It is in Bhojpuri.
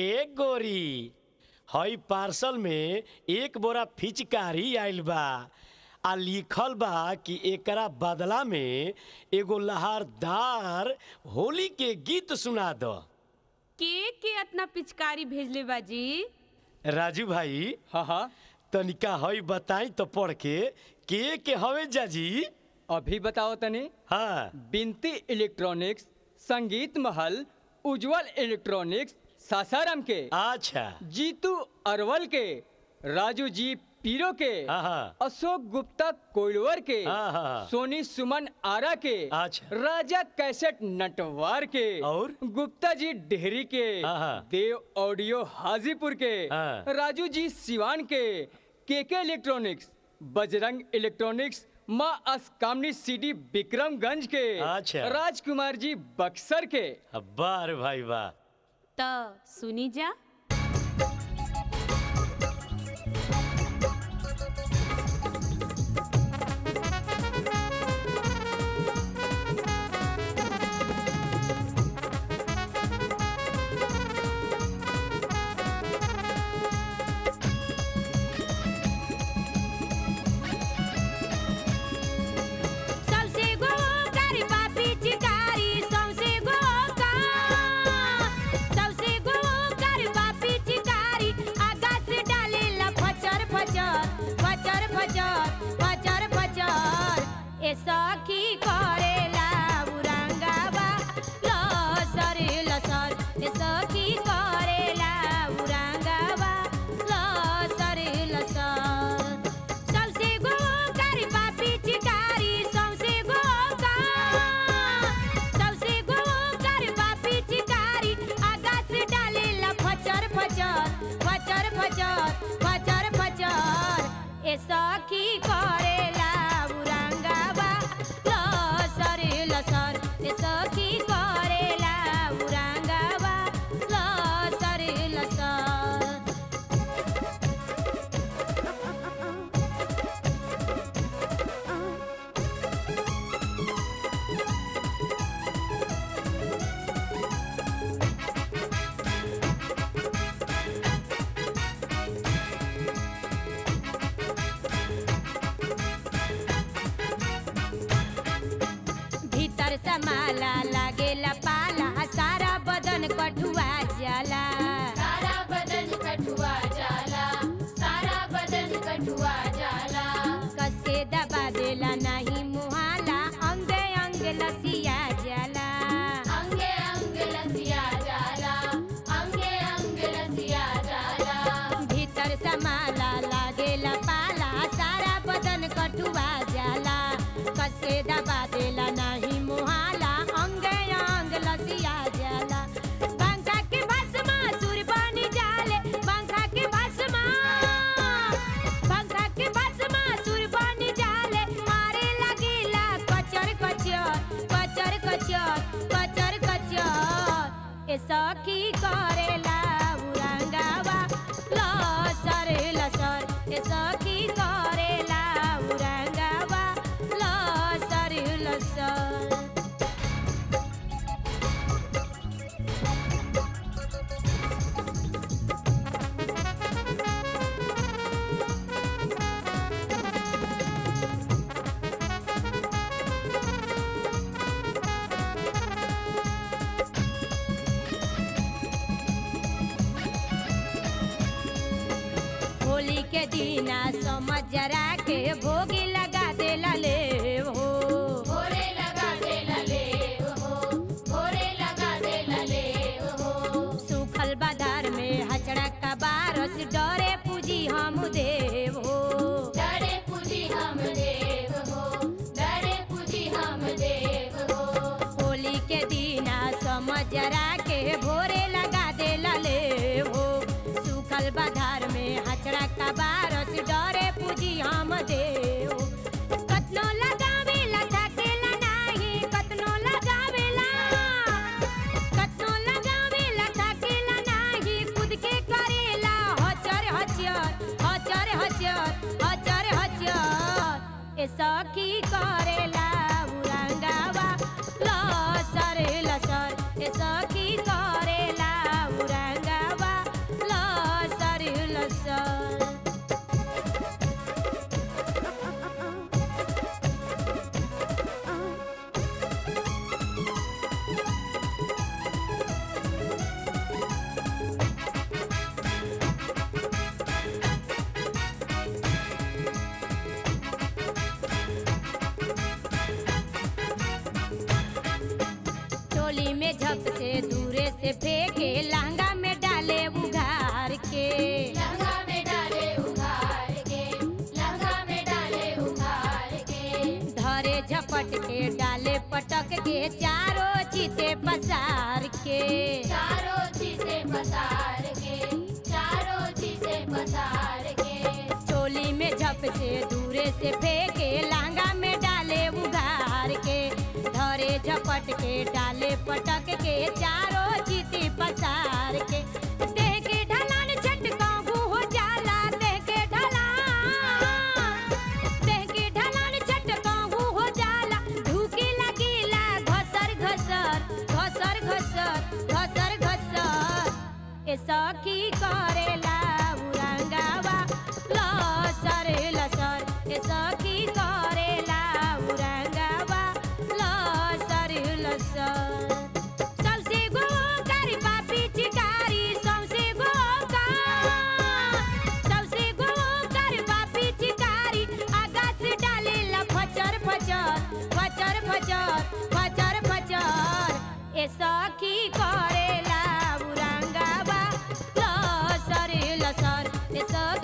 एक गोरी हई पार्सल में एक बोरा फिचकारी आइल बा आ लिखल बा कि एकरा बदला में एगो लहरदार होली के गीत सुना दो। के इतना पिचकारी भेजले बाजी? राजू भाई, हाँ तनिका हई बताई तो पढ़ के हवे जाजी? अभी बताओ तनी। हाँ, बिनती इलेक्ट्रॉनिक्स, संगीत महल, उज्जवल इलेक्ट्रॉनिक्स सासाराम के, अच्छा, जीतू अरवल के, राजू जी पीरो के, हाँ, अशोक गुप्ता कोइलवर के, हाँ। सोनी सुमन आरा के, अच्छा। राजा कैसेट नटवार के, और गुप्ता जी डेहरी के, हाँ। देव ऑडियो हाजीपुर के, हाँ। राजू जी सिवान के इलेक्ट्रॉनिक्स, बजरंग इलेक्ट्रॉनिक्स, माँ असकामनी सीडी विक्रमगंज के, अच्छा। राजकुमार जी बक्सर के। वाह रे भाई वाह। तो सुनी जा। सखी करेला उरंगावा लसर लसर, सखी करेला उरंगावा लसर लसर। सबसे गो करी पापी चिकारी, सबसे गो करी पापी चिकारी, आगा से डालेला फचर फचर फचर फचर फचर फचर। सखी करेला सखी करेला उरंगावा लसर लसर। भीतर समाला लागेला पाला, सारा बदन कठुआ जाला, सारा बदन कठुआ जाला, सारा बदन कठुआ जाला। कसे दबा देला नहीं मुहाला, अंगे अंग लसिया जाला, अंगे अंग लसिया जाला, अंगे अंग लसिया जाला। भीतर समाला लागेला पाला, सारा बदन कठुआ जाला, कसे दबा देला नहीं मुहाला, अंगे अंग लसिया जाला। पंखा के भस्मा सुर बनी जाले, पंखा के भस्मा सुर बनी जाले, मारे लगेला कचर कचर कचर कचर कचर कचर। सखी करेला उरंगावा लसर लसर, सखी करेला उरंगावा लसर लसर। होली के दीना समझ जरा के भोगी लगा देला ले हो, भोरे लगा दे लले हो, भोरे लगा दे लले हो। सूखल बाजार में हचड़ा का बारस, डरे पूजी हम देव हो, डरे पूजी हम देव हो, डरे पूजी हम देव हो। होली के दीना समझ जरा के भोरे लगा देला ले हो, सूखल बाजार में हचड़ा का बारस, डरे पूजी हम देव। कतनो लगावेला थकेला नाही, कतनो लगावेला थकेला नाही, खुद के करेला हचर हचर हचर हचर हचर हचर। सखी करेला उरंगावा लसर लसर, सखी करेला उरंगावा झक से दूरे से फेंके लहंगा में डाले उघार के लहंगा में डाले उघार के, लहंगा में डाले उघार के। धरे झपट के डाले पटक के चारों चीते पसार के चारों चीजें पसार के, चारों चीजें पसार के। चोली में झप से दूरे से फेंके लहंगा में डाले उघार के धरे झपट के डाले पटक के चारों चीती पसार के देह के ढलान छटकाऊ हो जाला देह के ढलान छटकाऊ हो जाला ढूकी लगीला घसर घसर घसर घसर घसर घसर ए सखी करेला उरंगावा लसर लसर ए सखी करेला उरंगावा लसर लसर सबसे गोकारी पापी चिकारी सबसे गोकारी पापी चिकारी आकाश डाले ला फचर फचर फचर फचर फचर फचर ए सखी करेला उरंगावा लसर लसर ए सखी